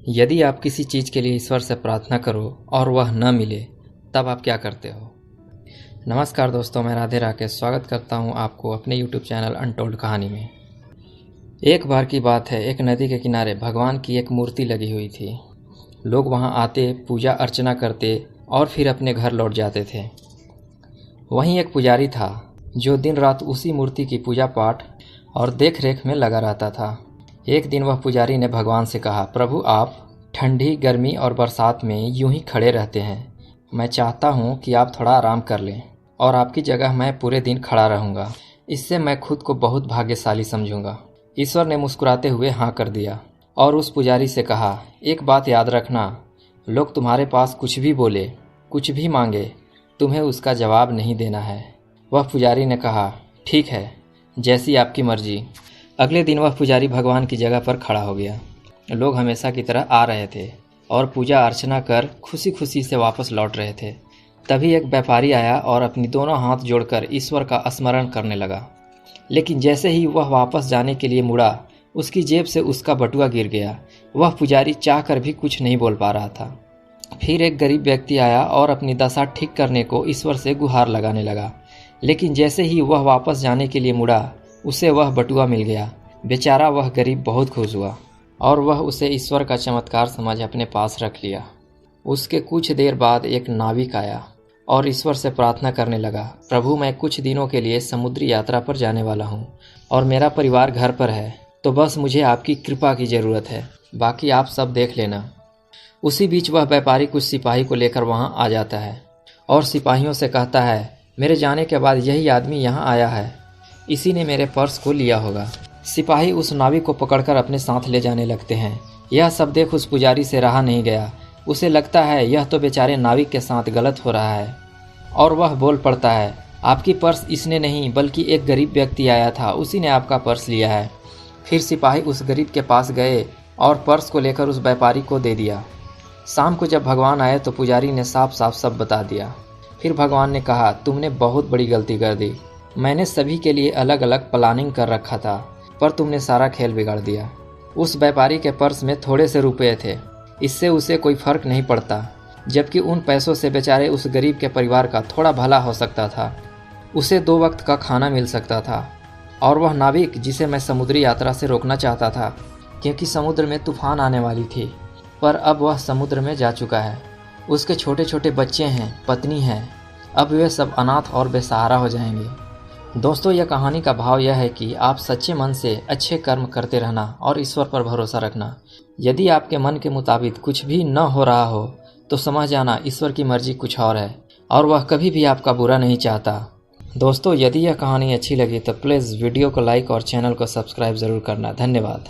यदि आप किसी चीज़ के लिए ईश्वर से प्रार्थना करो और वह न मिले, तब आप क्या करते हो? नमस्कार दोस्तों, मैं राधे राकेश स्वागत करता हूं आपको अपने YouTube चैनल अनटोल्ड कहानी में। एक बार की बात है, एक नदी के किनारे भगवान की एक मूर्ति लगी हुई थी। लोग वहां आते, पूजा अर्चना करते और फिर अपने घर लौट जाते थे। वहीं एक पुजारी था जो दिन रात उसी मूर्ति की पूजा पाठ और देख रेख में लगा रहता था। एक दिन वह पुजारी ने भगवान से कहा, प्रभु आप ठंडी, गर्मी और बरसात में यूं ही खड़े रहते हैं। मैं चाहता हूं कि आप थोड़ा आराम कर लें और आपकी जगह मैं पूरे दिन खड़ा रहूंगा। इससे मैं खुद को बहुत भाग्यशाली समझूंगा। ईश्वर ने मुस्कुराते हुए हाँ कर दिया और उस पुजारी से कहा, एक बात याद रखना, लोग तुम्हारे पास कुछ भी बोले, कुछ भी मांगे, तुम्हें उसका जवाब नहीं देना है। वह पुजारी ने कहा, ठीक है, जैसी आपकी मर्जी। अगले दिन वह पुजारी भगवान की जगह पर खड़ा हो गया। लोग हमेशा की तरह आ रहे थे और पूजा अर्चना कर खुशी खुशी से वापस लौट रहे थे। तभी एक व्यापारी आया और अपनी दोनों हाथ जोड़कर ईश्वर का स्मरण करने लगा। लेकिन जैसे ही वह वापस जाने के लिए मुड़ा, उसकी जेब से उसका बटुआ गिर गया। वह पुजारी चाहकर भी कुछ नहीं बोल पा रहा था। फिर एक गरीब व्यक्ति आया और अपनी दशा ठीक करने को ईश्वर से गुहार लगाने लगा। लेकिन जैसे ही वह वापस जाने के लिए मुड़ा, उसे वह बटुआ मिल गया। बेचारा वह गरीब बहुत खुश हुआ और वह उसे ईश्वर का चमत्कार समझ अपने पास रख लिया। उसके कुछ देर बाद एक नाविक आया और ईश्वर से प्रार्थना करने लगा, प्रभु मैं कुछ दिनों के लिए समुद्री यात्रा पर जाने वाला हूँ और मेरा परिवार घर पर है, तो बस मुझे आपकी कृपा की ज़रूरत है, बाकी आप सब देख लेना। उसी बीच वह व्यापारी कुछ सिपाही को लेकर वहाँ आ जाता है और सिपाहियों से कहता है, मेरे जाने के बाद यही आदमी यहाँ आया है, इसी ने मेरे पर्स को लिया होगा। सिपाही उस नाविक को पकड़कर अपने साथ ले जाने लगते हैं। यह सब देख उस पुजारी से रहा नहीं गया। उसे लगता है यह तो बेचारे नाविक के साथ गलत हो रहा है और वह बोल पड़ता है, आपकी पर्स इसने नहीं बल्कि एक गरीब व्यक्ति आया था, उसी ने आपका पर्स लिया है। फिर सिपाही उस गरीब के पास गए और पर्स को लेकर उस व्यापारी को दे दिया। शाम को जब भगवान आए तो पुजारी ने साफ साफ सब बता दिया। फिर भगवान ने कहा, तुमने बहुत बड़ी गलती कर दी। मैंने सभी के लिए अलग अलग प्लानिंग कर रखा था, पर तुमने सारा खेल बिगाड़ दिया। उस व्यापारी के पर्स में थोड़े से रुपए थे, इससे उसे कोई फर्क नहीं पड़ता, जबकि उन पैसों से बेचारे उस गरीब के परिवार का थोड़ा भला हो सकता था। उसे 2 वक्त का खाना मिल सकता था। और वह नाविक जिसे मैं समुद्री यात्रा से रोकना चाहता था, क्योंकि समुद्र में तूफान आने वाली थी, पर अब वह समुद्र में जा चुका है। उसके छोटे छोटे बच्चे हैं, पत्नी है, अब वे सब अनाथ और बेसहारा हो जाएंगे। दोस्तों, यह कहानी का भाव यह है कि आप सच्चे मन से अच्छे कर्म करते रहना और ईश्वर पर भरोसा रखना। यदि आपके मन के मुताबिक कुछ भी न हो रहा हो तो समझ जाना ईश्वर की मर्जी कुछ और है और वह कभी भी आपका बुरा नहीं चाहता। दोस्तों, यदि यह कहानी अच्छी लगी तो प्लीज़ वीडियो को लाइक और चैनल को सब्सक्राइब ज़रूर करना। धन्यवाद।